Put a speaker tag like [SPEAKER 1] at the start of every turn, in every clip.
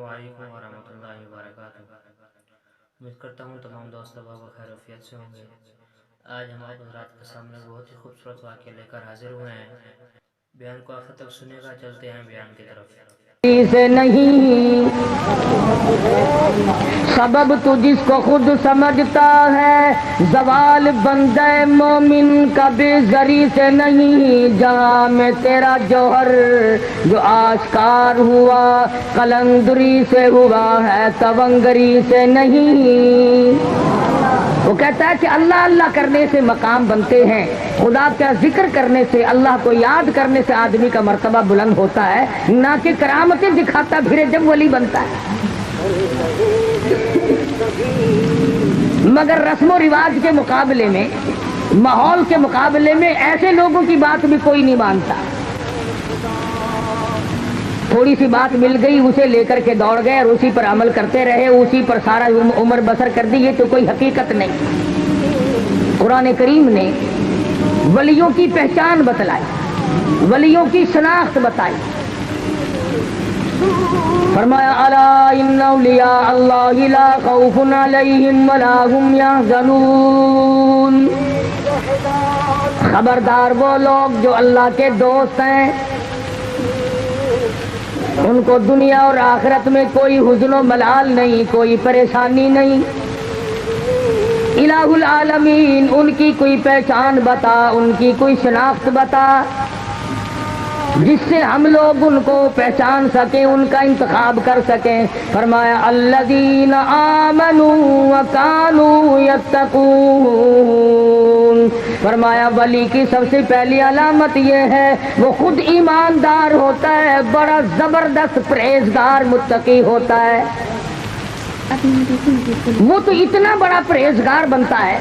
[SPEAKER 1] علیکم ورحمۃ اللہ وبرکاتہ۔ امید کرتا ہوں تمام دوست احباب خیر وفیت سے ہوں گے۔ آج ہم آپ حضرات کے سامنے بہت ہی خوبصورت واقعہ لے کر حاضر ہوئے ہیں۔ بیان کو آخر تک سنے گا، چلتے ہیں بیان کی طرف۔
[SPEAKER 2] سے نہیں سبب تو جس کو خود سمجھتا ہے، زوال بندہ مومن کا بے زری سے نہیں۔ جہاں میں تیرا جوہر جو آشکار ہوا، قلندری سے ہوا ہے، تونگری سے نہیں۔ وہ کہتا ہے کہ اللہ اللہ کرنے سے مقام بنتے ہیں، خدا کا ذکر کرنے سے، اللہ کو یاد کرنے سے آدمی کا مرتبہ بلند ہوتا ہے، نہ کہ کرامتیں دکھاتا پھرے جب ولی بنتا ہے۔ مگر رسم و رواج کے مقابلے میں، ماحول کے مقابلے میں ایسے لوگوں کی بات بھی کوئی نہیں مانتا۔ تھوڑی سی بات مل گئی، اسے لے کر کے دوڑ گئے اور اسی پر عمل کرتے رہے، اسی پر سارا عمر بسر کر دی۔ یہ تو کوئی حقیقت نہیں۔ قرآن کریم نے ولیوں کی پہچان بتلائی، ولیوں کی شناخت بتائی۔ فرمایا الا ان اولیاء اللہ لا خوف علیہم ولا هم یحزنون۔ خبردار وہ لوگ جو اللہ کے دوست ہیں، ان کو دنیا اور آخرت میں کوئی حزن و ملال نہیں، کوئی پریشانی نہیں۔ الہ العالمین ان کی کوئی پہچان بتا، ان کی کوئی شناخت بتا جس سے ہم لوگ ان کو پہچان سکیں، ان کا انتخاب کر سکیں۔ فرمایا الذین آمنوا وکانوا یتقون۔ فرمایا ولی کی سب سے پہلی علامت یہ ہے وہ خود ایماندار ہوتا ہے، بڑا زبردست پرہیزگار متقی ہوتا ہے۔ وہ تو اتنا بڑا پرہیزگار بنتا ہے،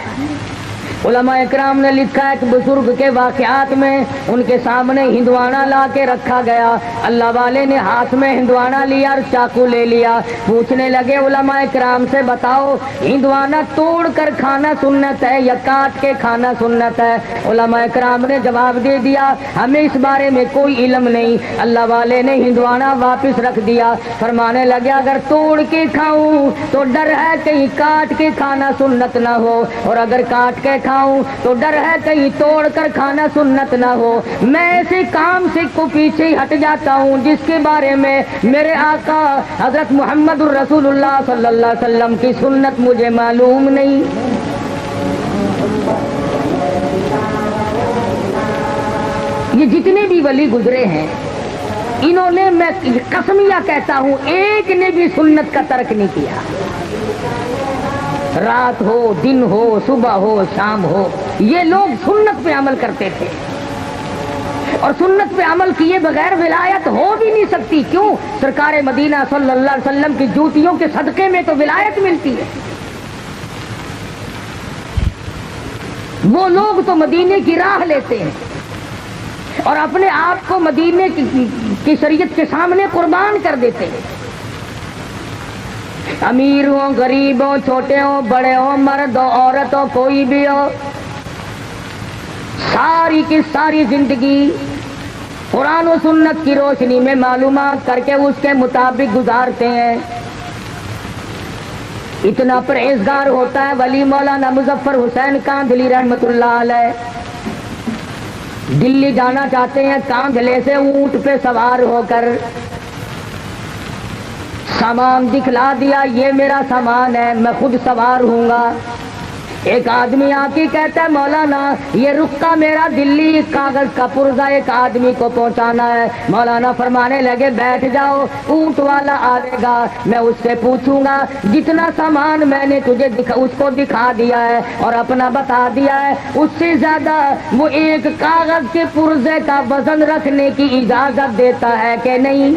[SPEAKER 2] علماء اکرام نے لکھا ہے کہ بزرگ کے واقعات میں ان کے سامنے ہندوانا لا کے رکھا گیا، اللہ والے نے ہاتھ میں ہندوانا لیا اور چاقو لے لیا۔ پوچھنے لگے علماء اکرام سے، بتاؤ ہندوانا توڑ کر کھانا سنت ہے یا کاٹ کے کھانا سنت ہے؟ علماء اکرام نے جواب دے دیا ہمیں اس بارے میں کوئی علم نہیں۔ اللہ والے نے ہندوانا واپس رکھ دیا، فرمانے لگے اگر توڑ کے کھاؤں تو ڈر ہے کہیں کاٹ کے کھانا سنت نہ ہو، اور اگر کاٹ کے کھاؤں تو ڈر ہے کہیں توڑ کر کھانا سنت نہ ہو۔ میں ایسے کام سے کو پیچھے ہٹ جاتا ہوں جس کے بارے میں میرے آقا حضرت محمد الرسول اللہ صلی اللہ علیہ وسلم کی سنت مجھے معلوم نہیں۔ یہ جتنے بھی ولی گزرے ہیں، انہوں نے، میں قسمیہ کہتا ہوں، ایک نے بھی سنت کا ترک نہیں کیا۔ رات ہو، دن ہو، صبح ہو، شام ہو، یہ لوگ سنت پہ عمل کرتے تھے، اور سنت پہ عمل کیے بغیر ولایت ہو بھی نہیں سکتی۔ کیوں؟ سرکار مدینہ صلی اللہ علیہ وسلم کی جوتیوں کے صدقے میں تو ولایت ملتی ہے۔ وہ لوگ تو مدینے کی راہ لیتے ہیں اور اپنے آپ کو مدینے کی شریعت کے سامنے قربان کر دیتے ہیں۔ امیر ہوں، غریب ہوں، چھوٹے ہوں، بڑے ہوں، مرد ہو، عورت ہو، کوئی بھی ہو، ساری کی ساری زندگی قرآن و سنت کی روشنی میں معلومات کر کے اس کے مطابق گزارتے ہیں۔ اتنا پرہیزگار ہوتا ہے ولی مولانا مظفر حسین کاندھلی رحمت اللہ علیہ۔ دلی جانا چاہتے ہیں، کاندھلے سے اونٹ پہ سوار ہو کر سامان دکھلا دیا، یہ میرا سامان ہے، میں خود سوار ہوں گا۔ ایک آدمی آ کے کہتا ہے مولانا یہ رکا میرا دلی کاغذ کا پرزہ ایک آدمی کو پہنچانا ہے۔ مولانا فرمانے لگے بیٹھ جاؤ، اونٹ والا آئے گا، میں اس سے پوچھوں گا جتنا سامان میں نے تجھے اس کو دکھا دیا ہے اور اپنا بتا دیا ہے، اس سے زیادہ وہ ایک کاغذ کے پرزے کا وزن رکھنے کی اجازت دیتا ہے کہ نہیں؟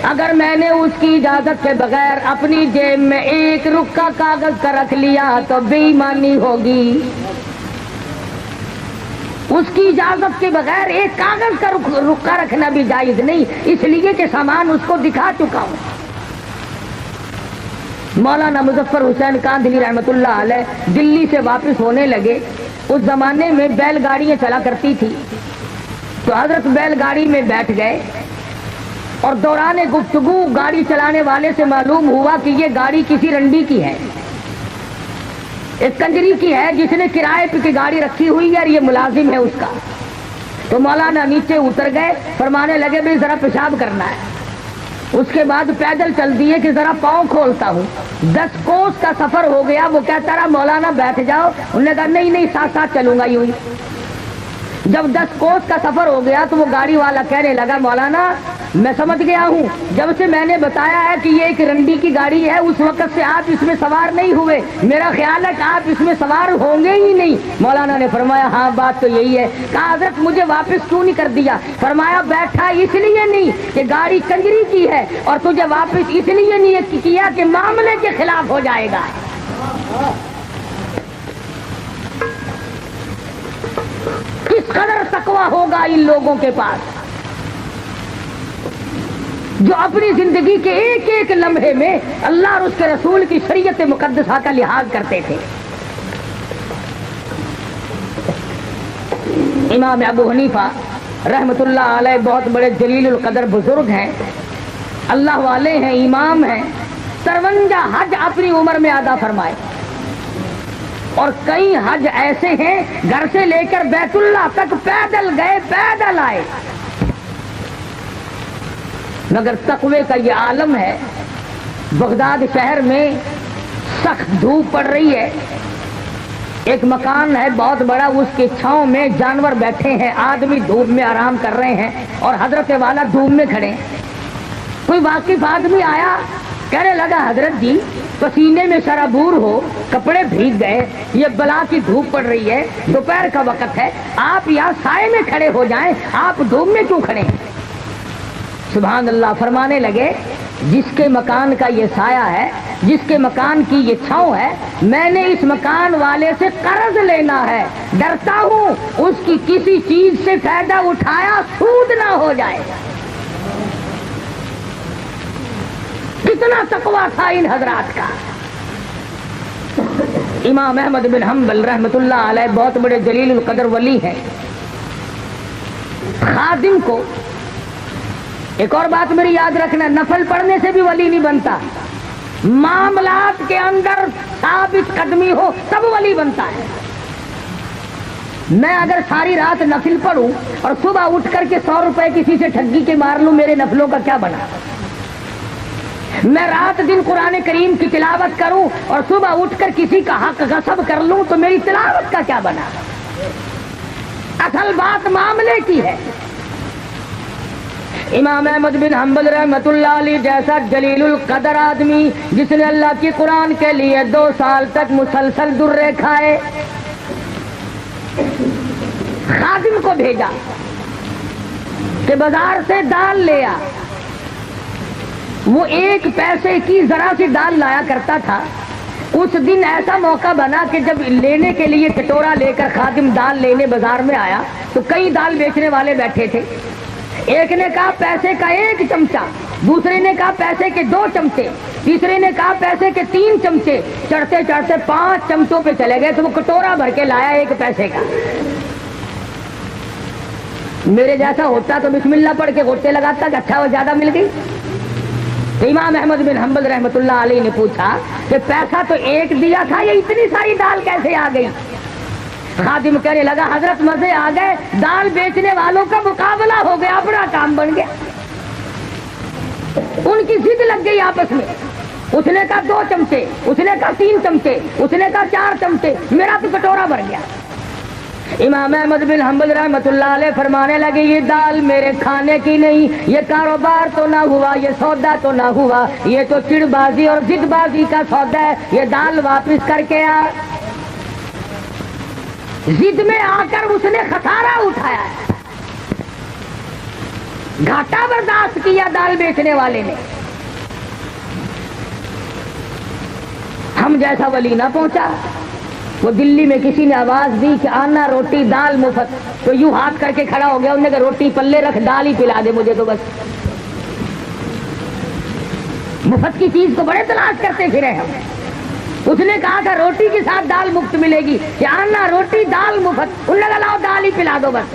[SPEAKER 2] اگر میں نے اس کی اجازت کے بغیر اپنی جیب میں ایک رکا کاغذ کا رکھ لیا تو بے ایمانی ہوگی۔ اس کی اجازت کے بغیر ایک کاغذ کا رکا رکھنا بھی جائز نہیں، اس لیے کہ سامان اس کو دکھا چکا ہوں۔ مولانا مظفر حسین کاندھلی رحمت اللہ علیہ دلی سے واپس ہونے لگے۔ اس زمانے میں بیل گاڑیاں چلا کرتی تھی، تو حضرت بیل گاڑی میں بیٹھ گئے اور دوران گفتگو گاڑی چلانے والے سے معلوم ہوا کہ یہ گاڑی کسی رنڈی کی ہے، ایک کنجری کی ہے جس نے کرائے پہ کی گاڑی رکھی ہوئی ہے اور یہ ملازم ہے اس کا۔ تو مولانا نیچے اتر گئے، فرمانے لگے بھی ذرا پیشاب کرنا ہے۔ اس کے بعد پیدل چل دیے کہ ذرا پاؤں کھولتا ہوں۔ 10 کوس کا سفر ہو گیا۔ وہ کہتا رہا مولانا بیٹھ جاؤ، انہوں نے کہا نہیں نہیں ساتھ ساتھ چلوں گا یوں ہی۔ جب 10 کوس کا سفر ہو گیا تو وہ گاڑی والا کہنے لگا مولانا میں سمجھ گیا ہوں، جب سے میں نے بتایا ہے کہ یہ ایک رنڈی کی گاڑی ہے اس وقت سے آپ اس میں سوار نہیں ہوئے، میرا خیال ہے کہ آپ اس میں سوار ہوں گے ہی نہیں۔ مولانا نے فرمایا ہاں بات تو یہی ہے۔ کہا حضرت مجھے واپس کیوں نہیں کر دیا؟ فرمایا بیٹھا اس لیے نہیں کہ گاڑی کنجری کی ہے، اور تجھے واپس اس لیے نہیں کیا کہ معاملے کے خلاف ہو جائے گا۔ کس قدر تقوی ہوگا ان لوگوں کے پاس جو اپنی زندگی کے ایک ایک لمحے میں اللہ اور اس کے رسول کی شریعت مقدسہ کا لحاظ کرتے تھے۔ امام ابو حنیفہ رحمت اللہ علیہ بہت بڑے جلیل القدر بزرگ ہیں، اللہ والے ہیں، امام ہیں، 53 حج اپنی عمر میں ادا فرمائے، اور کئی حج ایسے ہیں گھر سے لے کر بیت اللہ تک پیدل گئے پیدل آئے۔ مگر تقوی کا یہ عالم ہے، بغداد شہر میں سخت دھوپ پڑ رہی ہے، ایک مکان ہے بہت بڑا، اس کے چھاؤں میں جانور بیٹھے ہیں، آدمی دھوپ میں آرام کر رہے ہیں اور حضرت والا دھوپ میں کھڑے ہیں۔ کوئی واقف آدمی آیا، کہنے لگا حضرت جی پسینے میں شرابور ہو، کپڑے بھیگ گئے، یہ بلا کی دھوپ پڑ رہی ہے، دوپہر کا وقت ہے، آپ یہاں سائے میں کھڑے ہو جائیں، آپ دھوپ میں کیوں کھڑے ہیں؟ سبحان اللہ۔ فرمانے لگے جس کے مکان کا یہ سایہ ہے، جس کے مکان کی یہ چھاؤں ہے، میں نے اس مکان والے سے قرض لینا ہے، ڈرتا ہوں اس کی کسی چیز سے فائدہ اٹھایا سود نہ ہو جائے۔ کتنا تقویٰ تھا ان حضرات کا۔ امام احمد بن حنبل رحمت اللہ علیہ بہت بڑے جلیل القدر ولی ہیں۔ خادم کو ایک اور بات میری یاد رکھنا، نفل پڑھنے سے بھی ولی نہیں بنتا، معاملات کے اندر ثابت قدمی ہو تب ولی بنتا ہے۔ میں اگر ساری رات نفل پڑھوں اور صبح اٹھ کر کے 100 روپے کسی سے ٹھگی کے مار لوں، میرے نفلوں کا کیا بنا؟ میں رات دن قرآن کریم کی تلاوت کروں اور صبح اٹھ کر کسی کا حق غصب کر لوں تو میری تلاوت کا کیا بنا؟ اصل بات معاملے کی ہے۔ امام احمد بن حنبل رحمت اللہ علیہ جیسا جلیل القدر آدمی جس نے اللہ کی قرآن کے لیے 2 سال تک مسلسل درے کھائے، خادم کو بھیجا کہ بازار سے دال لے آ۔ وہ 1 پیسے کی ذرا سی دال لایا کرتا تھا۔ اس دن ایسا موقع بنا کہ جب لینے کے لیے کٹورا لے کر خادم دال لینے بازار میں آیا تو کئی دال بیچنے والے بیٹھے تھے۔ ایک نے کہا پیسے کا 1 چمچہ، دوسرے نے کہا پیسے کے 2 چمچے، تیسرے نے کہا پیسے کے 3 چمچے، چڑھتے چڑھتے 5 چمچوں پہ چلے گئے تو وہ کٹورا بھر کے لایا 1 پیسے کا۔ میرے جیسا ہوتا تو بسم اللہ پڑھ کے گھوٹے لگاتا کہ اچھا وہ زیادہ مل گئی۔ تو امام احمد بن حنبل رحمت اللہ علیہ نے پوچھا کہ پیسہ تو 1 دیا تھا، یہ اتنی ساری دال کیسے آ گئی؟ خادم کہنے لگا حضرت مزے آ گئے، دال بیچنے والوں کا مقابلہ ہو گیا، بڑا کام بن گیا۔ ان کی ضد لگ گئی آپس میں، اس نے کہا 2 چمچے، اس نے کہا 3 چمچے، اس نے کہا 4 چمچے، میرا تو کٹورا بھر گیا۔ امام احمد بن حنبل رحمت اللہ علیہ فرمانے لگے یہ دال میرے کھانے کی نہیں، یہ کاروبار تو نہ ہوا، یہ سودا تو نہ ہوا، یہ تو چڑ بازی اور ضد بازی کا سودا ہے، یہ دال واپس کر کے آ۔ ضد میں آ کر اس نے خسارہ اٹھایا ہے، گھاٹا برداشت کیا دال بیچنے والے نے۔ ہم جیسا ولی نہ پہنچا۔ وہ دلی میں کسی نے آواز دی کہ آنا روٹی دال مفت، تو یوں ہاتھ کر کے کھڑا ہو گیا، انہوں نے کہا روٹی پلے رکھ، دال ہی پلا دے مجھے تو بس۔ مفت کی چیز کو بڑے تلاش کرتے پھرے ہم۔ اس نے کہا تھا روٹی کے ساتھ دال مفت ملے گی، کہ آنا روٹی دال مفت، انہوں نے کہا لاؤ دال ہی پلا دو بس۔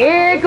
[SPEAKER 2] 1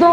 [SPEAKER 2] 2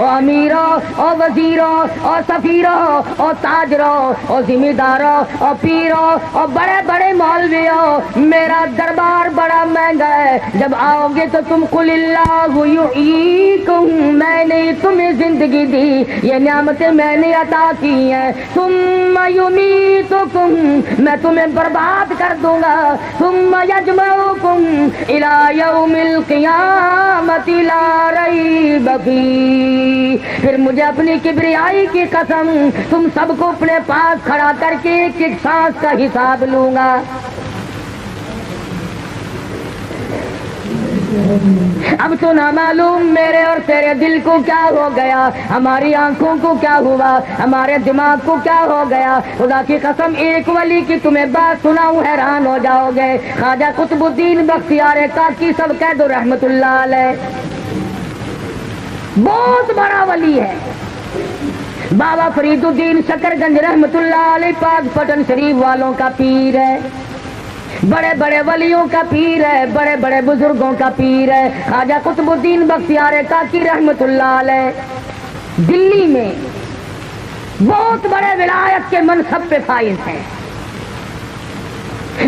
[SPEAKER 2] اور امیروں اور وزیروں اور سفیروں اور تاجروں اور ذمہ داروں اور پیروں اور بڑے بڑے مولویوں، میرا دربار بڑا مہنگا ہے، جب آؤ گے تو تم قل اللہ یحییکم، میں نے تمہیں زندگی دی، یہ نعمتیں میں نے عطا کی ہیں، ثم یمیتکم، میں تمہیں برباد کر دوں گا، ثم یجمعکم الی یوم القیامۃ لا ریب فیہ، پھر مجھے اپنی کبریائی کی قسم تم سب کو اپنے پاس کھڑا کر کے ایک ایک سانس کا حساب لوں گا۔ اب تو نہ معلوم میرے اور تیرے دل کو کیا ہو گیا، ہماری آنکھوں کو کیا ہوا، ہمارے دماغ کو کیا ہو گیا۔ خدا کی قسم ایک ولی کی تمہیں بات سناؤں حیران ہو جاؤ گے، خواجہ قطب الدین بختیار کاکی سب کہہ دو رحمت اللہ علیہ، بہت بڑا ولی ہے۔ بابا فرید الدین شکر گنج رحمت اللہ علیہ پاک پٹن شریف والوں کا پیر ہے، بڑے بڑے ولیوں کا پیر ہے، بڑے بڑے بزرگوں کا پیر ہے۔ خواجہ قطب الدین بختیار کاکی رحمت اللہ علیہ دلی میں بہت بڑے ولایت کے منصب پہ فائز ہیں۔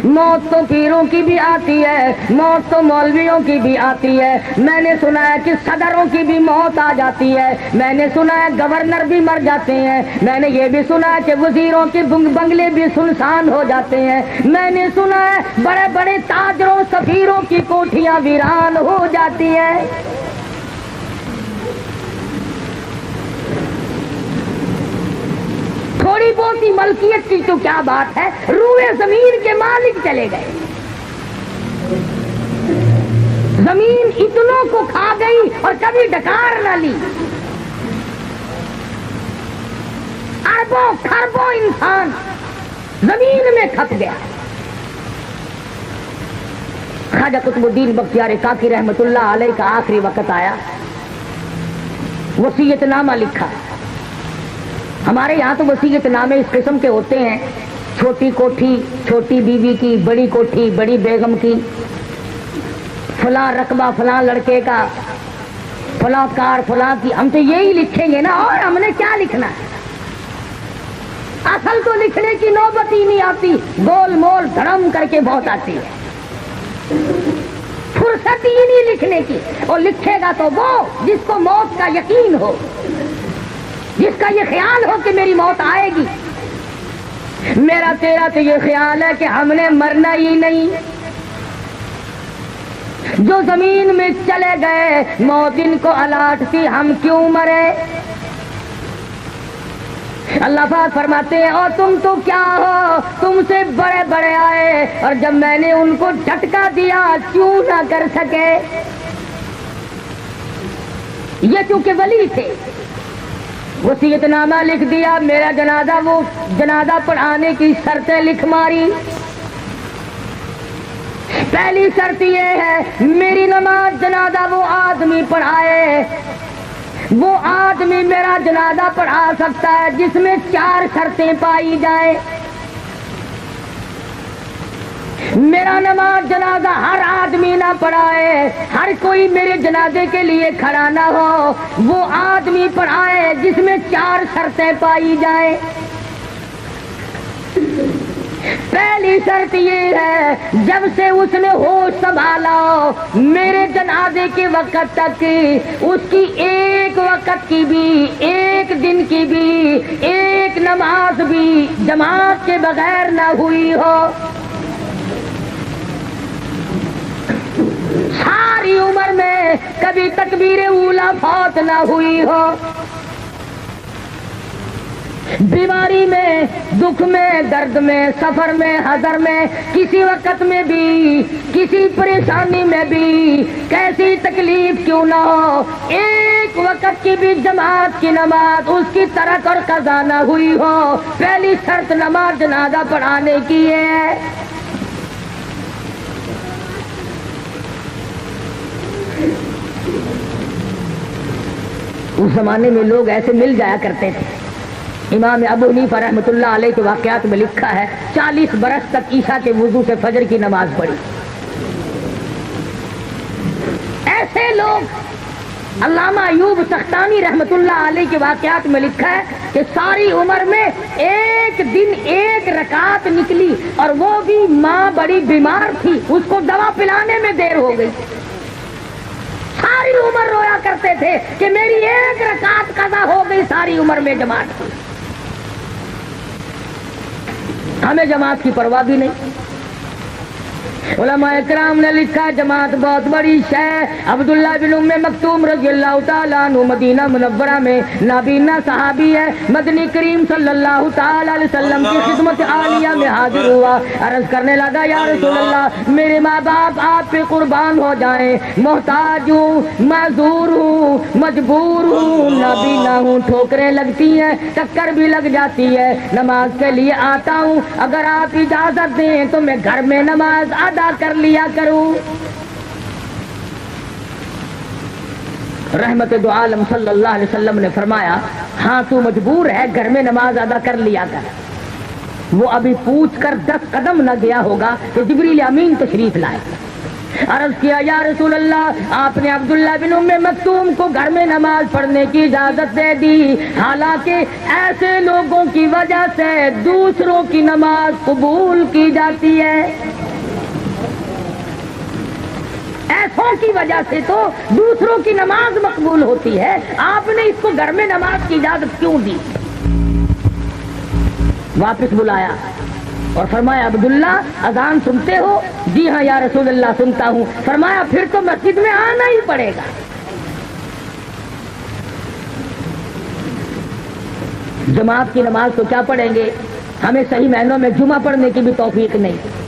[SPEAKER 2] موت تو پیروں کی بھی آتی ہے، موت تو مولویوں کی بھی آتی ہے، میں نے سنا ہے کہ صدروں کی بھی موت آ جاتی ہے، میں نے سنا ہے گورنر بھی مر جاتے ہیں، میں نے یہ بھی سنا ہے کہ وزیروں کے بنگلے بھی سنسان ہو جاتے ہیں، میں نے سنا ہے بڑے بڑے تاجروں سفیروں کی کوٹھیاں ویران ہو جاتی ہیں۔ تھوڑی بہت ہی ملکیت کی تو کیا بات ہے، روئے زمین کے مالک چلے گئے، زمین اتنوں کو کھا گئی اور کبھی ڈکار نہ لی، اربوں خربوں انسان زمین میں کھپ گیا۔ خواجہ قطب الدین بختیار کاکی رحمت اللہ علیہ کا آخری وقت آیا، وصیت نامہ لکھا۔ ہمارے یہاں تو وصیت نامے اس قسم کے ہوتے ہیں، چھوٹی کوٹھی چھوٹی بیوی کی، بڑی کوٹھی بڑی بیگم کی، فلاں رقبہ فلاں لڑکے کا، فلاں کار فلاں کی، ہم تو یہی لکھیں گے نا، اور ہم نے کیا لکھنا ہے؟ اصل تو لکھنے کی نوبت ہی نہیں آتی، گول مول دھڑم کر کے بہت آتی ہے، فرصت ہی نہیں لکھنے کی۔ اور لکھے گا تو وہ جس کو موت کا یقین ہو، جس کا یہ خیال ہو کہ میری موت آئے گی۔ میرا تیرا تو یہ خیال ہے کہ ہم نے مرنا ہی نہیں، جو زمین میں چلے گئے موت ان کو الاٹ تھی، ہم کیوں مرے؟ اللہ پاک فرماتے ہیں اور تم تو کیا ہو، تم سے بڑے بڑے آئے اور جب میں نے ان کو جھٹکا دیا کیوں نہ کر سکے؟ یہ چونکہ ولی تھے، وصیت نامہ لکھ دیا، میرا جنازہ، وہ جنازہ پڑھانے کی شرطیں لکھ ماری۔ پہلی شرط یہ ہے میری نماز جنازہ وہ آدمی پڑھائے، وہ آدمی میرا جنازہ پڑھا سکتا ہے جس میں 4 شرطیں پائی جائیں۔ میرا نماز جنازہ ہر آدمی نہ پڑھائے، ہر کوئی میرے جنازے کے لیے کھڑا نہ ہو، وہ آدمی پڑھائے جس میں 4 شرطیں پائی جائیں۔ پہلی شرط یہ ہے جب سے اس نے ہوش سنبھالا میرے جنازے کے وقت تک اس کی ایک وقت کی بھی، ایک دن کی بھی، ایک نماز بھی جماعت کے بغیر نہ ہوئی ہو، ساری عمر میں کبھی تکبیر اولا فوت نہ ہوئی ہو، بیماری میں، دکھ میں، درد میں، سفر میں، حضر میں، کسی وقت میں بھی، کسی پریشانی میں بھی، کیسی تکلیف کیوں نہ ہو، ایک وقت کی بھی جماعت کی نماز اس کی ترک اور قضا نہ ہوئی ہو۔ پہلی شرط نماز جنازہ پڑھانے کی ہے۔ اس زمانے میں لوگ ایسے مل جایا کرتے تھے، امام ابو حنیفہ رحمۃ اللہ علیہ کے واقعات میں لکھا ہے 40 برس تک عشاء کے وضو سے فجر کی نماز پڑھی۔ ایسے لوگ علامہ ایوب سختانی رحمت اللہ علیہ کے واقعات میں لکھا ہے کہ ساری عمر میں ایک دن ایک رکعت نکلی اور وہ بھی ماں بڑی بیمار تھی، اس کو دوا پلانے میں دیر ہو گئی۔ ساری عمر رویا کرتے تھے کہ میری ایک رکعت قضا ہو گئی، ساری عمر میں جماعت کی۔ ہمیں جماعت کی پرواہ بھی نہیں۔ علماء اکرام نے لکھا جماعت بہت بڑی شے۔ عبداللہ بن ام مکتوم رضی اللہ تعالیٰ عنہ مدینہ منورہ میں نابینا صحابی ہے، مدنی کریم صلی اللہ تعالیٰ علیہ وسلم کی خدمت عالیہ میں حاضر ہوا، عرض کرنے لگا یا رسول اللہ میرے ماں باپ آپ پہ قربان ہو جائیں، محتاج ہوں، معذور ہوں، مجبور ہوں، نابینا ہوں، ٹھوکریں لگتی ہیں، ٹکر بھی لگ جاتی ہے، نماز کے لیے آتا ہوں، اگر آپ اجازت دیں تو میں گھر میں نماز ادا کر لیا کروں۔ رحمت دو عالم صلی اللہ علیہ وسلم نے فرمایا ہاں تو مجبور ہے، گھر میں نماز ادا کر لیا کر۔ وہ ابھی پوچھ کر 10 قدم نہ گیا ہوگا کہ جبریل امین تشریف لائے۔ عرض کیا یا رسول اللہ آپ نے عبداللہ بن ام مکتوم کو گھر میں نماز پڑھنے کی اجازت دے دی، حالانکہ ایسے لوگوں کی وجہ سے دوسروں کی نماز قبول کی جاتی ہے، ایسوں کی وجہ سے تو دوسروں کی نماز مقبول ہوتی ہے، آپ نے اس کو گھر میں نماز کی اجازت کیوں دی؟ واپس بلایا اور فرمایا عبداللہ اذان سنتے ہو؟ جی ہاں یا رسول اللہ سنتا ہوں۔ فرمایا پھر تو مسجد میں آنا ہی پڑے گا۔ جماعت کی نماز تو کیا پڑھیں گے، ہمیں صحیح معنوں میں جمعہ پڑھنے کی بھی توفیق نہیں۔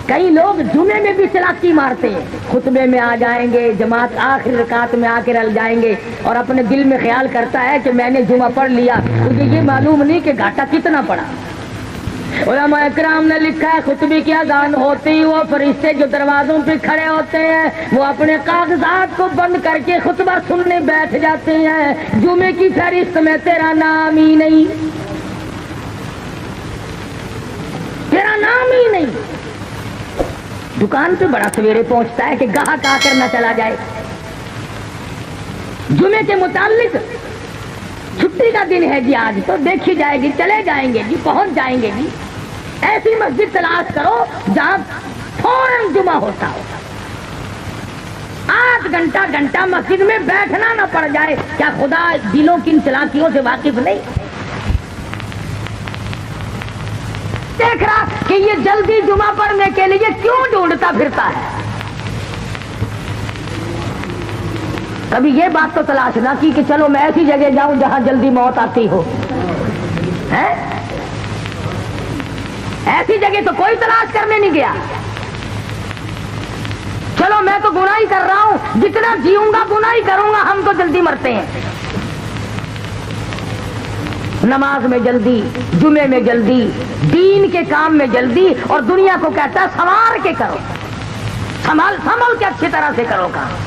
[SPEAKER 2] کئی لوگ جمعے میں بھی چلاکی مارتے ہیں، خطبے میں آ جائیں گے، جماعت آخر رکعت میں آ کے رل جائیں گے اور اپنے دل میں خیال کرتا ہے کہ میں نے جمعہ پڑھ لیا، مجھے یہ معلوم نہیں کہ گھاٹا کتنا پڑا۔ علماء اکرام نے لکھا ہے خطبے کی اذان ہوتے ہی وہ فرشتے جو دروازوں پہ کھڑے ہوتے ہیں وہ اپنے کاغذات کو بند کر کے خطبہ سننے بیٹھ جاتے ہیں، جمعے کی فہرست میں تیرا نام ہی نہیں، تیرا نام ہی نہیں۔ دکان پہ بڑا سویرے پہنچتا ہے کہ گاہک آ کر نہ چلا جائے۔ جمعے کے متعلق چھٹی کا دن ہے جی، آج تو دیکھی جائے گی، چلے جائیں گے جی، پہنچ جائیں گے جی۔ ایسی مسجد تلاش کرو جہاں فوراً جمعہ ہوتا ہو، 8 گھنٹہ مسجد میں بیٹھنا نہ پڑ جائے۔ کیا خدا دلوں کی ان چلاکیوں سے واقف نہیں؟ دیکھ رہا کہ یہ جلدی جمعہ پڑھنے کے لیے کیوں ڈھونڈتا پھرتا ہے؟ کبھی یہ بات تو تلاش نہ کی کہ چلو میں ایسی جگہ جاؤں جہاں جلدی موت آتی ہو، ایسی جگہ تو کوئی تلاش کرنے نہیں گیا۔ چلو میں تو گناہ ہی کر رہا ہوں، جتنا جیوں گا گناہ ہی کروں گا، ہم تو جلدی مرتے ہیں۔ نماز میں جلدی، جمعے میں جلدی، دین کے کام میں جلدی، اور دنیا کو کہتا ہے سنوار کے کرو، سنبھل کے اچھی طرح سے کرو کام۔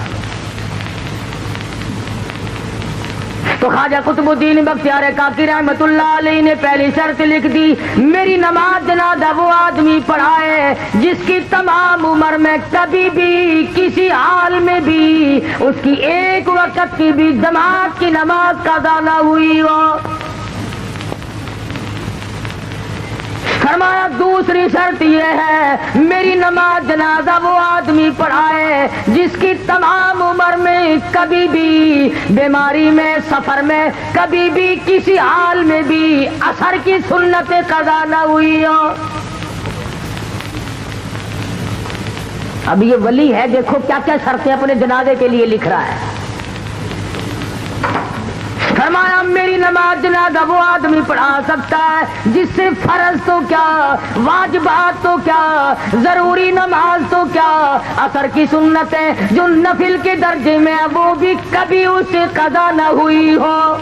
[SPEAKER 2] تو خواجہ قطب الدین بختیار کاکی رحمت اللہ علیہ نے پہلی شرط لکھ دی، میری نماز جنازہ وہ آدمی پڑھائے جس کی تمام عمر میں کبھی بھی کسی حال میں بھی اس کی ایک وقت کی بھی جماعت کی نماز قضا نہ ہوئی ہو۔ فرمایا دوسری شرط یہ ہے میری نماز جنازہ وہ آدمی پڑھائے جس کی تمام عمر میں کبھی بھی بیماری میں، سفر میں، کبھی بھی کسی حال میں بھی عصر کی سنت قضا نہ ہوئی ہو۔ اب یہ ولی ہے، دیکھو کیا کیا شرطیں اپنے جنازے کے لیے لکھ رہا ہے۔ فرمایا میری نماز جنازہ وہ آدمی پڑھا سکتا ہے جس سے فرض تو کیا، واجبات تو کیا، ضروری نماز تو کیا، عصر کی سنتیں جو نفل کے درجے میں وہ بھی کبھی اس سے قضا نہ ہوئی ہو۔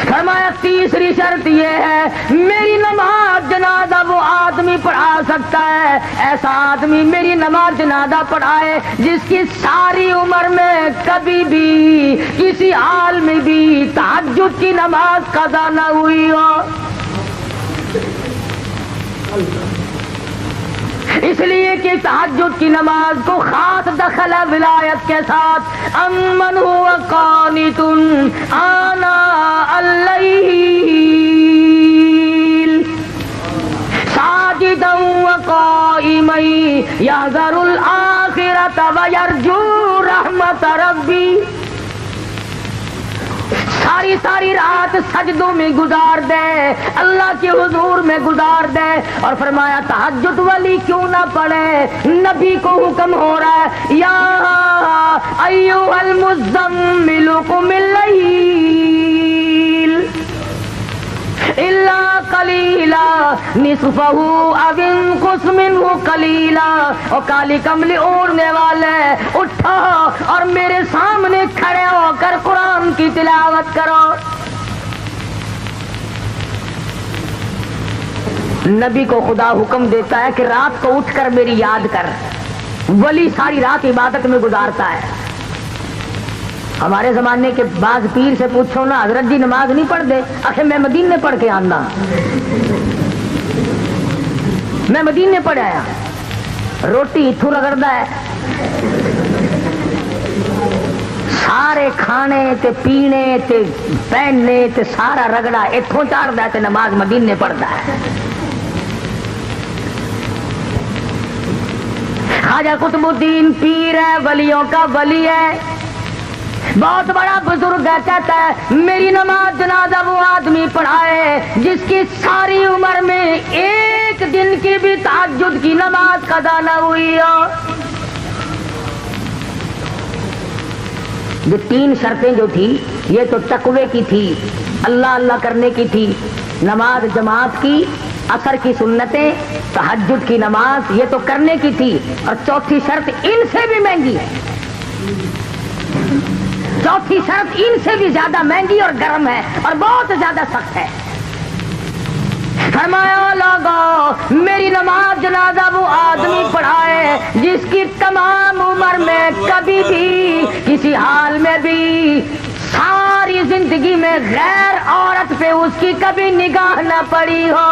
[SPEAKER 2] فرمایا تیسری شرط یہ ہے میری نماز جنازہ وہ آدمی پڑھا سکتا ہے، ایسا آدمی میری نماز جنازہ پڑھائے جس کی ساری عمر میں کبھی بھی کسی حال میں بھی تہجد کی نماز قضا نہ ہوئی ہو۔ اس لیے کہ تہجد کی نماز کو خاص دخل ولایت کے ساتھ امن ہوا قانت آناء اللیل ساجدا وقائما یحذر الآخرۃ ویرجو رحمت ربی. ساری رات سجدوں میں گزار دے, اللہ کے حضور میں گزار دے. اور فرمایا تہجد والی کیوں نہ پڑھے, نبی کو حکم ہو رہا ہے یا ایھا المزمل قم اللیل الا قلیلا نصفہ او انقص منہ قلیلا. اور کالی کملی اوڑھنے والے اٹھو اور میرے سامنے کھڑے ہو کر قرآن کی تلاوت کرو. نبی کو خدا حکم دیتا ہے کہ رات کو اٹھ کر میری یاد کر. ولی ساری رات عبادت میں گزارتا ہے. ہمارے زمانے کے بعض پیر سے پوچھو نا, حضرت جی نماز نہیں پڑھ دے. آخر میں مدینے پڑھ کے آنا, میں مدینے پڑھ آیا. روٹی اتھوں رگڑدا ہے, سارے کھانے تے پینے تے پہننے تے سارا رگڑا اتھوں چاڑدا ہے تے نماز مدینے پڑھدا ہے. خواجہ قطب الدین پیر ہے, ولیوں کا ولی ہے, بہت بڑا بزرگ ہے. کہتا ہے میری نماز جنازہ وہ آدمی پڑھائے جس کی ساری عمر میں ایک دن کی بھی تہجد کی نماز قضا نہ ہوئی ہو. یہ 3 شرطیں جو تھی یہ تو تقوی کی تھی, اللہ اللہ کرنے کی تھی, نماز جماعت کی, عصر کی سنتیں, تہجد کی نماز یہ تو کرنے کی تھی. اور چوتھی شرط ان سے بھی مہنگی ہے, چوتھی شرط ان سے بھی زیادہ مہنگی اور گرم ہے اور بہت زیادہ سخت ہے. فرمایا لوگو میری نماز جنازہ وہ آدمی پڑھائے جس کی تمام عمر میں کبھی بھی کسی حال میں بھی ساری زندگی میں غیر عورت پہ اس کی کبھی نگاہ نہ پڑی ہو.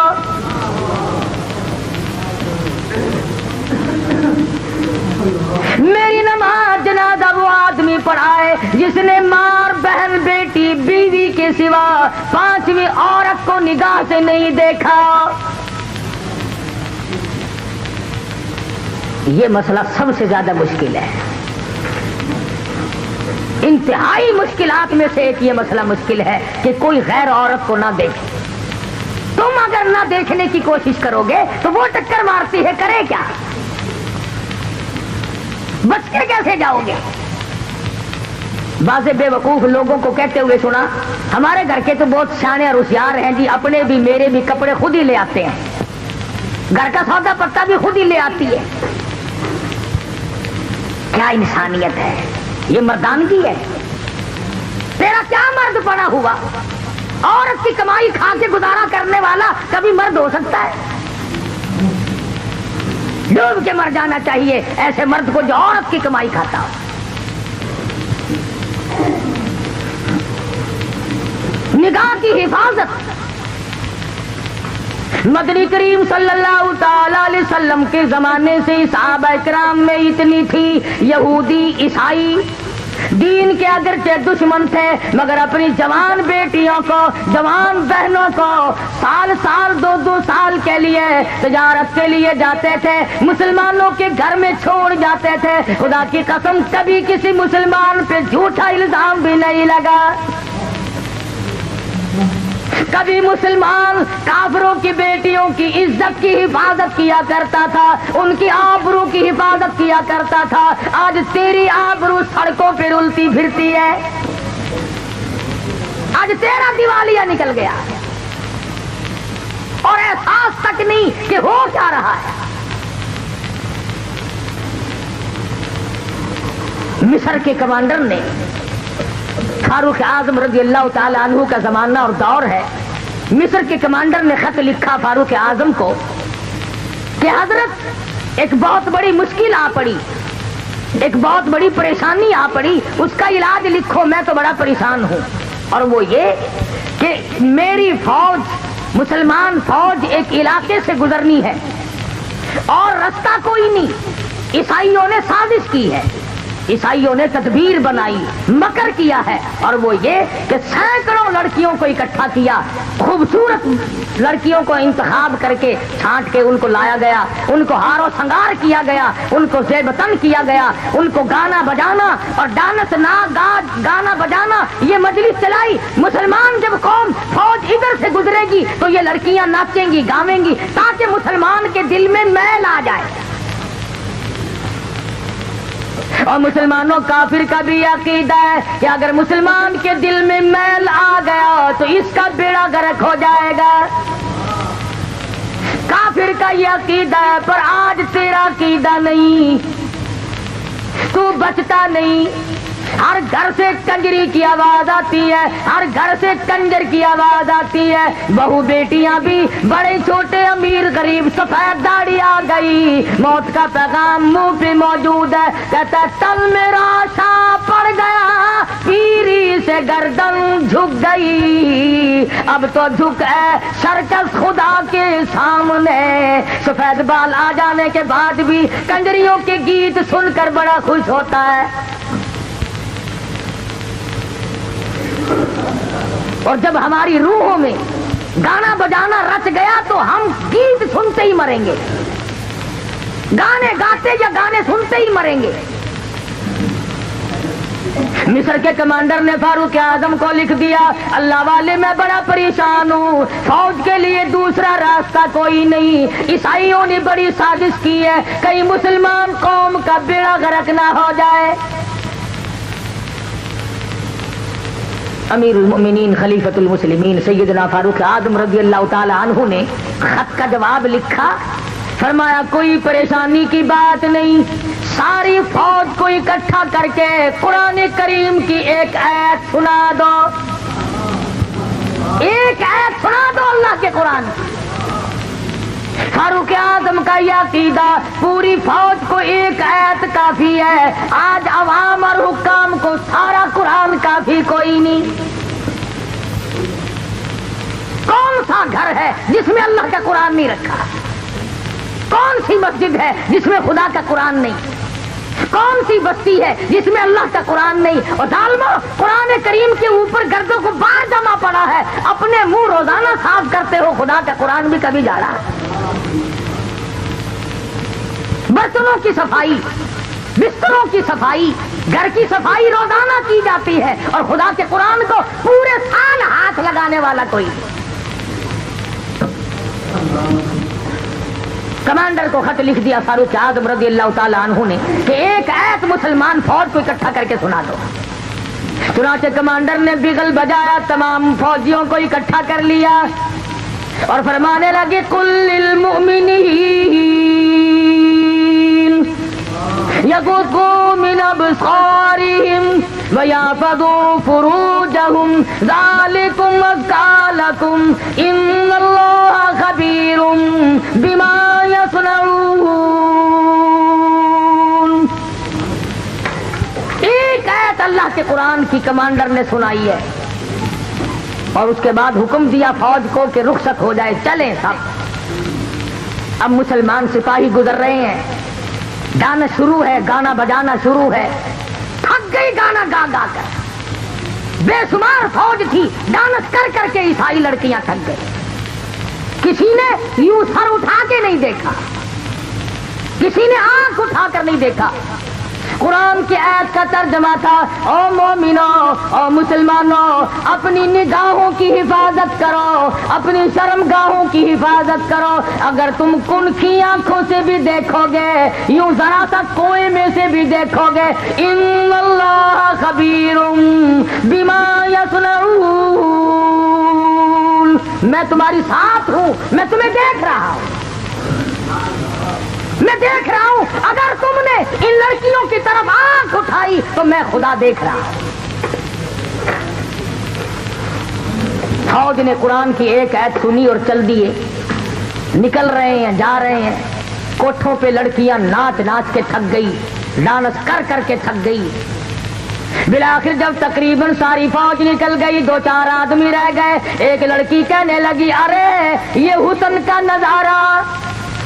[SPEAKER 2] میری نماز جنازہ وہ آدمی پڑھائے جس نے ماں, بہن, بیٹی, بیوی کے سوا 5ویں عورت کو نگاہ سے نہیں دیکھا. یہ مسئلہ سب سے زیادہ مشکل ہے. انتہائی مشکلات میں سے ایک یہ مسئلہ مشکل ہے کہ کوئی غیر عورت کو نہ دیکھے. تم اگر نہ دیکھنے کی کوشش کرو گے تو وہ ٹکر مارتی ہے, کرے کیا, بچ کے کیسے جاؤ گے. بعض بے وقوف لوگوں کو کہتے ہوئے سنا, ہمارے گھر کے تو بہت سیانے اور ہوشیار ہیں جی, اپنے بھی میرے بھی کپڑے خود ہی لے آتے ہیں, گھر کا سودا پتا بھی خود ہی لے آتی ہے. کیا انسانیت ہے, یہ مردانگی ہے. تیرا کیا مرد پڑا ہوا, عورت کی کمائی کھا کے گزارا کرنے والا کبھی مرد ہو سکتا ہے؟ ڈوب کے مر جانا چاہیے ایسے مرد کو جو عورت کی کمائی کھاتا ہو. نگاہ کی حفاظت مدنی کریم صلی اللہ تعالی علیہ وسلم کے زمانے سے صحابہ کرام میں اتنی تھی. یہودی عیسائی دین کے اگرچہ دشمن تھے مگر اپنی جوان بیٹیوں کو, جوان بہنوں کو سال 2 سال کے لیے تجارت کے لیے جاتے تھے, مسلمانوں کے گھر میں چھوڑ جاتے تھے. خدا کی قسم کبھی کسی مسلمان پہ جھوٹا الزام بھی نہیں لگا. کبھی مسلمان کافروں کی بیٹیوں کی عزت کی حفاظت کیا کرتا تھا, ان کی آبرو کی حفاظت کیا کرتا تھا. آج تیری آبرو سڑکوں پہ رلتی پھرتی ہے, آج تیرا دیوالیہ نکل گیا اور احساس تک نہیں کہ ہو کیا رہا ہے. مصر کے کمانڈر نے, فاروق اعظم رضی اللہ تعالی عنہ کا زمانہ اور دور ہے, مصر کے کمانڈر نے خط لکھا فاروق اعظم کو کہ حضرت ایک بہت بڑی مشکل آ پڑی, ایک بہت بڑی پریشانی آ پڑی, اس کا علاج لکھو, میں تو بڑا پریشان ہوں. اور وہ یہ کہ میری فوج, مسلمان فوج ایک علاقے سے گزرنی ہے, اور راستہ کوئی نہیں. عیسائیوں نے سازش کی ہے, عیسائیوں نے تدبیر بنائی, مکر کیا ہے, اور وہ یہ کہ سینکڑوں لڑکیوں کو اکٹھا کیا, خوبصورت لڑکیوں کو انتخاب کر کے چھانٹ کے ان کو لایا گیا, ان کو ہار و سنگار کیا گیا, ان کو زیب تن کیا گیا, ان کو گانا بجانا اور ڈانس گانا بجانا یہ مجلس چلائی. مسلمان جب قوم فوج ادھر سے گزرے گی تو یہ لڑکیاں ناچیں گی, گاویں گی, تاکہ مسلمان کے دل میں میل آ جائے. اور مسلمانوں کافر کا بھی عقیدہ ہے کہ اگر مسلمان کے دل میں میل آ گیا تو اس کا بیڑا غرق ہو جائے گا. کافر کا یہ عقیدہ ہے, پر آج تیرا عقیدہ نہیں, تو بچتا نہیں. ہر گھر سے کنجری کی آواز آتی ہے, ہر گھر سے کنجر کی آواز آتی ہے. بہو بیٹیاں بھی, بڑے چھوٹے امیر غریب, سفید داڑھی آ گئی, موت کا پیغام منہ پہ موجود ہے. کہتا تل میرا شاہ پڑ گیا, پیری سے گردن جھک گئی, اب تو جھک ہے سرکس خدا کے سامنے. سفید بال آ جانے کے بعد بھی کنجریوں کے گیت سن کر بڑا خوش ہوتا ہے. اور جب ہماری روحوں میں گانا بجانا رچ گیا تو ہم گیت سنتے ہی مریں گے, گانے گاتے یا گانے سنتے ہی مریں گے. مصر کے کمانڈر نے فاروق اعظم کو لکھ دیا, اللہ والے میں بڑا پریشان ہوں, فوج کے لیے دوسرا راستہ کوئی نہیں. عیسائیوں نے بڑی سازش کی ہے, کہیں مسلمان قوم کا بیڑا غرق نہ ہو جائے. امیر المؤمنین خلیفۃ المسلمین سیدنا فاروق اعظم رضی اللہ تعالی عنہ نے خط کا جواب لکھا. فرمایا کوئی پریشانی کی بات نہیں, ساری فوج کو اکٹھا کر کے قرآن کریم کی ایک آیت سنا دو, ایک آیت سنا دو اللہ کے قرآن. فاروق اعظم کا یہ عقیدہ, پوری فوج کو ایک آیت کافی ہے. آج عوام اور حکام کو سارا قرآن کافی کوئی نہیں. کون سا گھر ہے جس میں اللہ کا قرآن نہیں رکھا؟ کون سی مسجد ہے جس میں خدا کا قرآن نہیں؟ کون سی بستی ہے جس میں اللہ کا قرآن نہیں؟ اور ظالمو, قرآن کریم کے اوپر گردوں کو بار جمع پڑا ہے, اپنے منہ روزانہ صاف کرتے ہو, خدا کا قرآن بھی کبھی جا رہا ہے. برتنوں کی صفائی, بستروں کی صفائی, گھر کی صفائی روزانہ کی جاتی ہے, اور خدا کے قرآن کو پورے سال ہاتھ لگانے والا کوئی. کمانڈر کو خط لکھ دیا فاروق اعظم رضی اللہ تعالیٰ عنہ نے کہ ایک آیت مسلمان فوج کو اکٹھا کر کے سنا دو. چنانچہ کمانڈر نے بگل بجایا, تمام فوجیوں کو اکٹھا کر لیا اور فرمانے لگے قل للمؤمنین یغضوا من ابصارهم ویحفظوا فروجهم ذلکم ازکی لکم ان اللہ خبیر بما یصنعون. ایک آیت اللہ کے قرآن کی کمانڈر نے سنائی ہے, اور اس کے بعد حکم دیا فوج کو کہ رخصت ہو جائے, چلیں سب. اب مسلمان سپاہی گزر رہے ہیں, ڈانس شروع ہے, گانا بجانا شروع ہے. تھک گئی گانا گا گا کر, بے شمار فوج تھی, ڈانس کر کر کے عیسائی لڑکیاں تھک گئی. کسی نے یوں سر اٹھا کے نہیں دیکھا, کسی نے آنکھ اٹھا کر نہیں دیکھا. قرآن کی آیت کا ترجمہ تھا, او مومنوں, او مسلمانوں, اپنی نگاہوں کی حفاظت کرو, اپنی شرمگاہوں کی حفاظت کرو. اگر تم کنکھی آنکھوں سے بھی دیکھو گے, یوں ذرا سا کوئے میں سے بھی دیکھو گے, ان اللہ خبیر بما یصنعون, میں تمہاری ساتھ ہوں, میں تمہیں دیکھ رہا ہوں, میں دیکھ رہا ہوں. اگر تم نے ان لڑکیوں کی طرف آنکھ اٹھائی تو میں خدا دیکھ رہا ہوں. فوج نے قرآن کی ایک آیت سنی اور چل دیے, نکل رہے ہیں, جا رہے ہیں. کوٹھوں پہ لڑکیاں ناچ ناچ کے تھک گئی, ڈانس کر کر کے تھک گئی. بالآخر جب تقریباً ساری فوج نکل گئی, 2-4 آدمی رہ گئے. ایک لڑکی کہنے لگی, ارے یہ حسن کا نظارہ,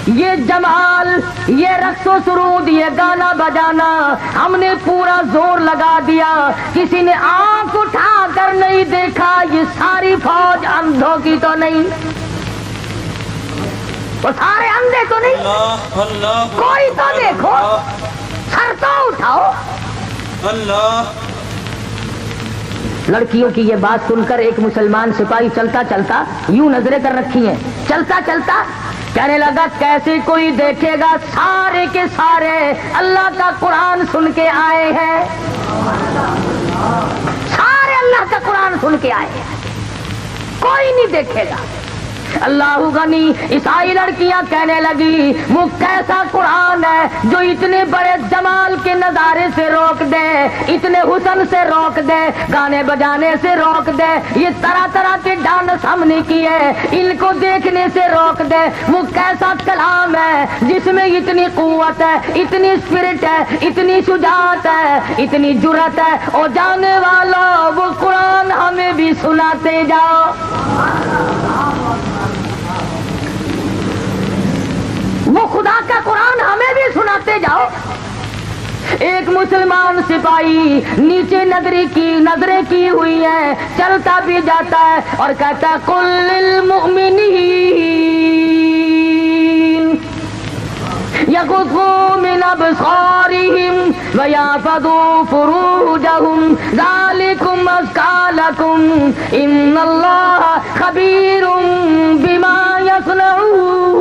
[SPEAKER 2] یہ جمال، یہ رقص و سرود، یہ گانا بجانا ہم نے پورا زور لگا دیا، کسی نے آنکھ اٹھا کر نہیں دیکھا یہ ساری فوج اندھوں کی تو نہیں، وہ سارے اندھے تو نہیں، کوئی تو دیکھو، سر تو اٹھاؤ۔ لڑکیوں کی یہ بات سن کر ایک مسلمان سپاہی چلتا چلتا یوں نظریں کر رکھی ہیں، چلتا چلتا کہنے لگا کیسے کوئی دیکھے گا، سارے کے سارے اللہ کا قرآن سن کے آئے ہیں، سارے اللہ کا قرآن سن کے آئے ہیں، کوئی نہیں دیکھے گا۔ اللہ غنی، عیسائی لڑکیاں کہنے لگی وہ کیسا قرآن ہے جو اتنے بڑے جمال کے نظارے سے روک دے، اتنے حسن سے روک دے، گانے بجانے سے روک دے، یہ طرح طرح کے ڈانس ہم نے کیے ان کو دیکھنے سے روک دے، وہ کیسا کلام ہے جس میں اتنی قوت ہے، اتنی اسپرٹ ہے، اتنی شجاعت ہے، اتنی جرأت ہے، اور جانے والا وہ قرآن ہمیں بھی سناتے جاؤ۔ وہ خدا کا قرآن ہمیں بھی سناتے جاؤ۔ ایک مسلمان سپاہی نیچے نظریں کی ہوئی ہیں، چلتا بھی جاتا ہے اور کہتا ہے قل للمؤمنین یغضوا من ابصارہم ویحفظوا فروجہم ذالکم ازکی لکم ان اللہ خبیر بما یصنعون۔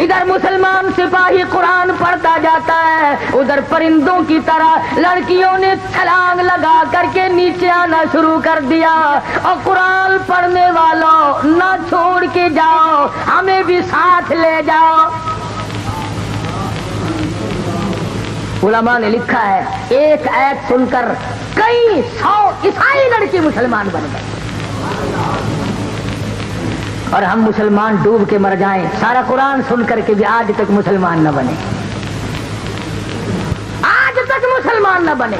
[SPEAKER 2] ادھر مسلمان سپاہی قرآن پڑھتا جاتا ہے، ادھر پرندوں کی طرح لڑکیوں نے چھلانگ لگا کر کے نیچے آنا شروع کر دیا، اور قرآن پڑھنے والوں نہ چھوڑ کے جاؤ، ہمیں بھی ساتھ لے جاؤ۔ علماء نے لکھا ہے ایک آیت سن کر کئی 100 عیسائی لڑکی مسلمان بن گئے، اور ہم مسلمان ڈوب کے مر جائیں سارا قرآن سن کر کے بھی آج تک مسلمان نہ بنے، آج تک مسلمان نہ بنے۔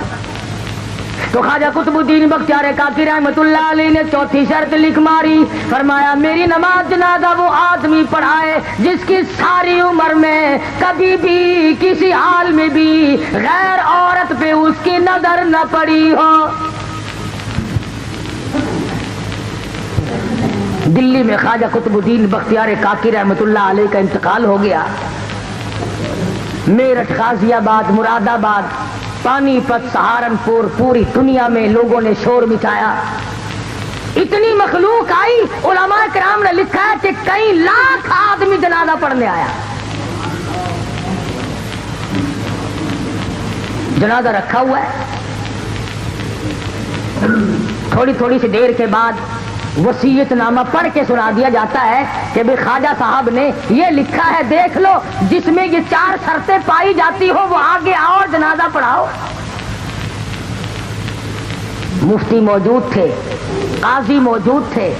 [SPEAKER 2] تو خواجہ قطب الدین بختیار کاکی رحمت اللہ علیہ نے چوتھی شرط لکھ ماری، فرمایا میری نماز جنازہ وہ آدمی پڑھائے جس کی ساری عمر میں کبھی بھی کسی حال میں بھی غیر عورت پہ اس کی نظر نہ پڑی ہو۔ دلی میں خواجہ قطب الدین بختیار کاکی رحمت اللہ علیہ کا انتقال ہو گیا، میرٹھ، غازی آباد، مراد آباد، پانی پت، سہارنپور، پوری دنیا میں لوگوں نے شور مچایا، اتنی مخلوق آئی، علماء کرام نے لکھا ہے کہ کئی لاکھ آدمی جنازہ پڑھنے آیا۔ جنازہ رکھا ہوا ہے، تھوڑی تھوڑی سی دیر کے بعد وصیت نامہ پڑھ کے سنا دیا جاتا ہے کہ بھئی خواجہ صاحب نے یہ لکھا ہے، دیکھ لو جس میں یہ 4 شرطیں پائی جاتی ہو وہ آگے آؤ اور جنازہ پڑھاؤ۔ مفتی موجود تھے، قاضی موجود تھے،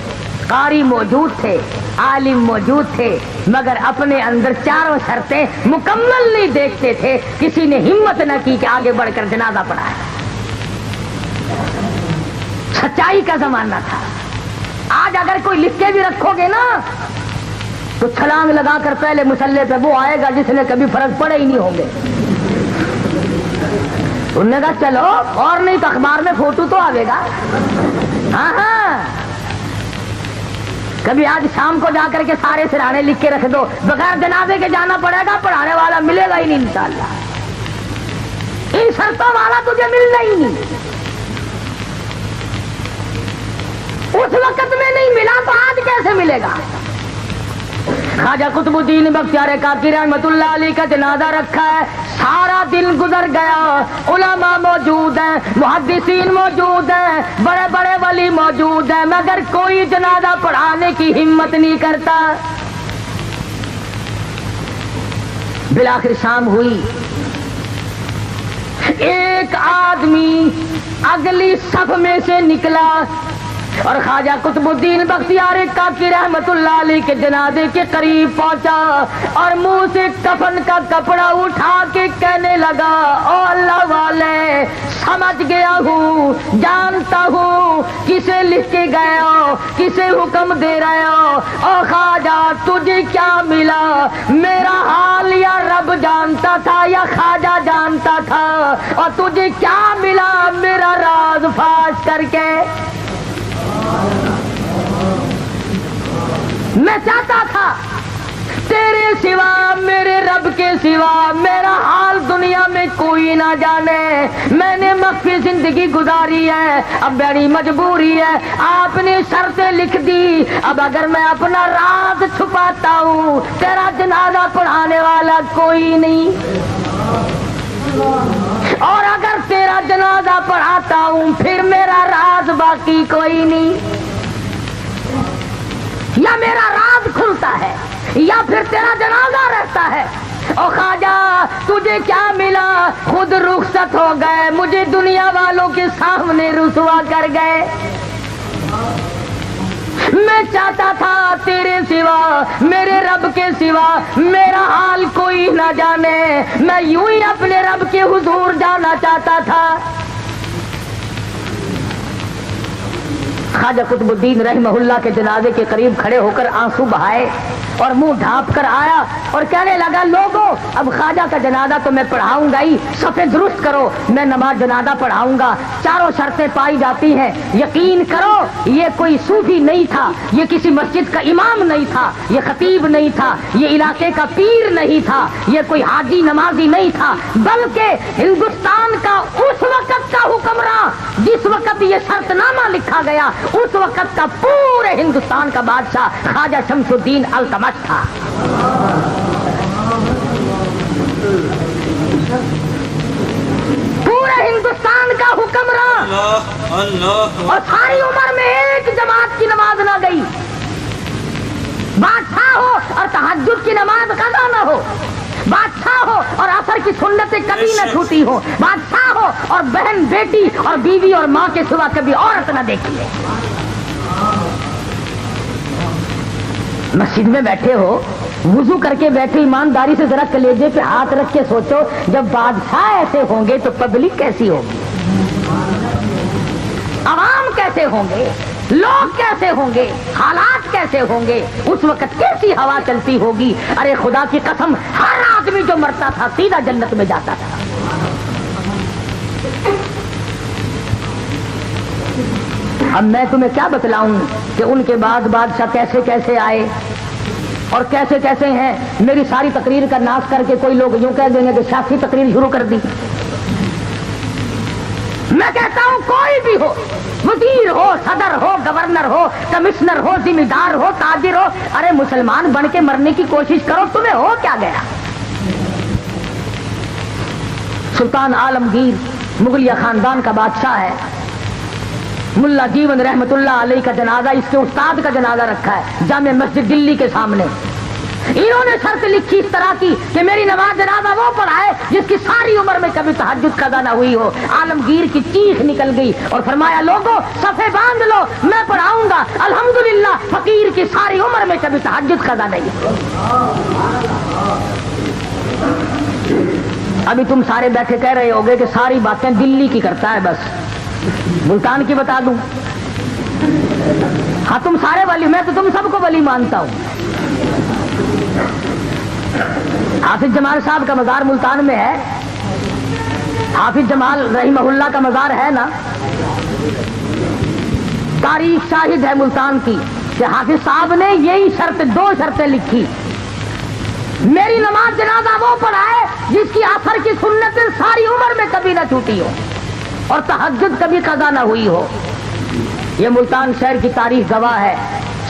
[SPEAKER 2] قاری موجود تھے، عالم موجود تھے، مگر اپنے اندر 4 شرطیں مکمل نہیں دیکھتے تھے، کسی نے ہمت نہ کی کہ آگے بڑھ کر جنازہ پڑھائے۔ سچائی کا زمانہ تھا۔ آج اگر کوئی لکھ کے بھی رکھو گے نا تو چھلانگ لگا کر پہلے مسلح پہ وہ آئے گا جس نے کبھی فرض پڑے ہی نہیں ہوں گے۔ انہوں نے کہا چلو اور نہیں تو اخبار میں فوٹو تو آئے گا۔ ہاں ہاں، کبھی آج شام کو جا کر کے سارے سرانے لکھ کے رکھ دو، بغیر جنازے کے جانا پڑے گا، پڑھانے والا ملے گا ہی نہیں انشاءاللہ، ان شرطوں والا تجھے ملنا ہی نہیں۔ اس وقت میں نہیں ملا تو آج کیسے ملے گا؟ خواجہ قطب الدین بختیار کاکی رحمت اللہ علیہ کا جنازہ رکھا ہے، سارا دن گزر گیا، علماء موجود ہیں، محدثین موجود ہیں، بڑے بڑے ولی موجود ہیں، مگر کوئی جنازہ پڑھانے کی ہمت نہیں کرتا۔ بالآخر شام ہوئی، ایک آدمی اگلی صف میں سے نکلا، اور خواجہ قطب الدین بختیار کاکی رحمت اللہ علیہ کے جنازے کے قریب پہنچا اور منہ سے کفن کا کپڑا اٹھا کے کہنے لگا او اللہ والے سمجھ گیا ہوں جانتا ہوں کسے لکھ کے گئے ہو کسے حکم دے رہے ہو او خواجہ تجھے کیا ملا میرا حال یا رب جانتا تھا یا خواجہ جانتا تھا اور تجھے کیا ملا میرا راز فاش کر کے میں چاہتا تھا تیرے سوا میرے رب کے سوا میرا حال دنیا میں کوئی نہ جانے میں نے مخفی زندگی گزاری ہے اب بڑی مجبوری ہے آپ نے شرطیں لکھ دی اب اگر میں اپنا راز چھپاتا ہوں تیرا جنازہ پڑھانے والا کوئی نہیں اور اگر تیرا جنازہ پڑھاتا ہوں پھر میرا راز باقی کوئی نہیں یا میرا راز کھلتا ہے یا پھر تیرا جنازہ رہتا ہے او خواجہ تجھے کیا ملا خود رخصت ہو گئے مجھے دنیا والوں کے سامنے رسوا کر گئے میں چاہتا تھا تیرے سوا میرے رب کے سوا میرا حال کوئی نہ جانے میں یوں ہی اپنے رب کے حضور جانا چاہتا تھا خواجہ قطب الدین رحمہ اللہ کے جنازے کے قریب کھڑے ہو کر آنسو بہائے اور منہ ڈھانپ کر آیا اور کہنے لگا لوگوں اب خواجہ کا جنازہ تو میں پڑھاؤں گا ہی صفیں درست کرو میں نماز جنازہ پڑھاؤں گا چاروں شرطیں پائی جاتی ہیں یقین کرو یہ کوئی صوفی نہیں تھا یہ کسی مسجد کا امام نہیں تھا یہ خطیب نہیں تھا یہ علاقے کا پیر نہیں تھا یہ کوئی حاجی نمازی نہیں تھا بلکہ ہندوستان کا اس وقت کا حکمراں جس وقت یہ شرط نامہ لکھا گیا اس وقت کا پورے ہندوستان کا بادشاہ خواجہ شمس الدین التمش تھا پورے ہندوستان کا حکمراں اور ساری عمر میں ایک جماعت کی نماز نہ گئی بادشاہ ہو اور تہجد کی نماز قضا نہ ہو بادشاہ ہو اور عصر کی سنتیں کبھی نہ چھوٹی ہو بادشاہ ہو اور بہن بیٹی اور بیوی اور ماں کے سوا کبھی عورت نہ دیکھی ہے مسجد میں بیٹھے ہو وضو کر کے بیٹھے ایمانداری سے ذرا کلیجے پہ ہاتھ رکھ کے سوچو جب بادشاہ ایسے ہوں گے تو پبلک کیسی ہوگی عوام کیسے ہوں گے لوگ کیسے ہوں گے حالات کیسے ہوں گے اس وقت کیسی ہوا چلتی ہوگی ارے خدا کی قسم ہر آدمی جو مرتا تھا سیدھا جنت میں جاتا تھا اب میں تمہیں کیا بتلاؤں کہ ان کے بعد بادشاہ کیسے کیسے آئے اور کیسے کیسے ہیں میری ساری تقریر کا ناش کر کے کوئی لوگ یوں کہہ دیں گے کہ سیاسی تقریر شروع کر دی میں کہتا ہوں کوئی بھی ہو وزیر ہو صدر ہو گورنر ہو کمشنر ہو ذمہ دار ہو تاجر ہو ارے مسلمان بن کے مرنے کی کوشش کرو تمہیں ہو کیا گیا سلطان عالمگیر مغلیہ خاندان کا بادشاہ ہے ملا جیون رحمت اللہ علیہ کا جنازہ اس کے استاد کا جنازہ رکھا ہے جامع مسجد دلی کے سامنے انہوں نے شرط لکھی اس طرح کی کہ میری نماز جنازہ وہ پڑھائے جس کی ساری عمر میں کبھی تہجد قضا نہ ہوئی ہو عالمگیر کی چیخ نکل گئی اور فرمایا لوگوں صفیں باندھ لو میں پڑھاؤں گا الحمدللہ فقیر کی ساری عمر میں کبھی تہجد قضا نہیں ابھی تم سارے بیٹھے کہہ رہے ہوگے کہ ساری باتیں دلی کی کرتا ہے بس ملتان کی بتا دوں ہاں تم سارے ولی میں تو تم سب کو ولی مانتا ہوں حافظ جمال صاحب کا مزار ملتان میں ہے حافظ جمال رحمہ اللہ کا مزار ہے نا تاریخ شاہد ہے ملتان کی کہ حافظ صاحب نے یہی دو شرطیں لکھی میری نماز جنازہ وہ پڑھائے جس کی اثر کی سنتیں ساری عمر میں کبھی نہ چھوٹی ہو اور تہجد کبھی قضا نہ ہوئی ہو یہ ملتان شہر کی تاریخ گواہ ہے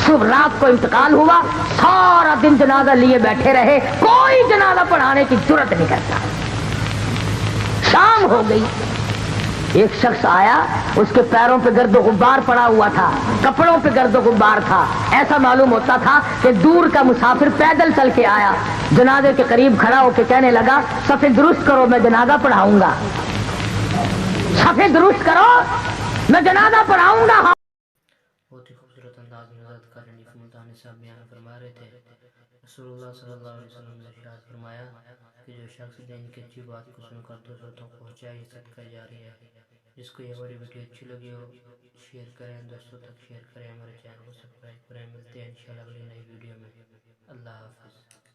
[SPEAKER 2] صبح رات کو انتقال ہوا سارا دن جنازہ لیے بیٹھے رہے کوئی جنازہ پڑھانے کی جرت نہیں کرتا شام ہو گئی ایک شخص آیا اس کے پیروں پہ گرد و غبار پڑا ہوا تھا کپڑوں پہ گرد و غبار تھا ایسا معلوم ہوتا تھا کہ دور کا مسافر پیدل چل کے آیا جنازے کے قریب کھڑا ہو کے کہنے لگا صفیں درست کرو میں جنازہ پڑھاؤں گا صفیں درست کرو میں جنازہ پڑھاؤں گا
[SPEAKER 1] صاحب بیان فرما رہے تھے، رسول اللہ صلی اللہ علیہ وسلم نے ارشاد فرمایا کہ جو شخص دین کی اچھی بات کو سن کر دوسروں تک پہنچائے یہ صدقہ جاری ہے۔ جس کو یہ ہماری ویڈیو اچھی لگی ہو شیئر کریں، دوستوں تک شیئر کریں، ہمارے چینل کو سبسکرائب کریں۔ ملتے ہیں انشاءاللہ اگلی نئی ویڈیو میں۔ اللہ حافظ۔